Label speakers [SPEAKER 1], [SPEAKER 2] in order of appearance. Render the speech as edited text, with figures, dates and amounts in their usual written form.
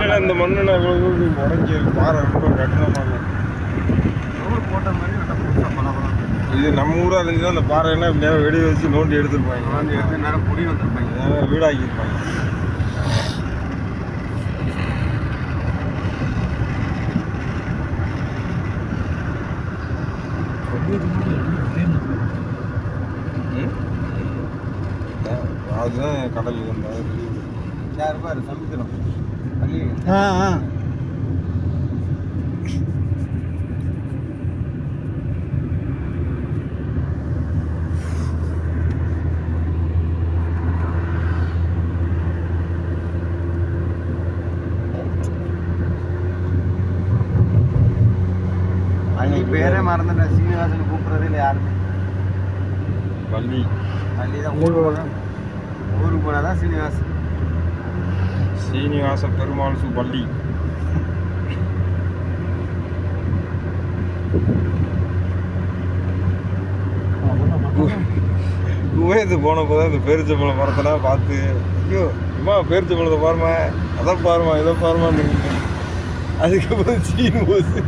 [SPEAKER 1] இல்லை இந்த மண்ணு உடஞ்சி பாறை ரொம்ப கடினமாக
[SPEAKER 2] போட்ட மாதிரி
[SPEAKER 1] இது நம்ம ஊராக இருந்துச்சுன்னா அந்த பாறைன்னா நேரம் வெடி வச்சு நோண்டி எடுத்துருப்பாங்க
[SPEAKER 2] நேரம் பொடி வந்துருப்பாங்க
[SPEAKER 1] வீடாக்கியிருப்பாங்க அதுதான் கடல்
[SPEAKER 2] யார் பாரு சமுத்திரம் அன்னைக்கு பேரே மறந்துட்டேன். சீனிவாசன் கூப்பிட்றதே இல்லை யாருமே.
[SPEAKER 1] பள்ளி
[SPEAKER 2] தான் ஊருக்கு போனால் தான்
[SPEAKER 1] சீனிவாச பெருமாள் பள்ளி. குவைத்து போனப்போ தான் இந்த பேரிச்சம்பழம் மரத்தெல்லாம் பார்த்து ஐயோ இம்மா பேரிச்சம்பழத்தை பாருமா அதை பாருமா இதை பாருமான்னு அதுக்கப்புறம் சீனி போச்சு.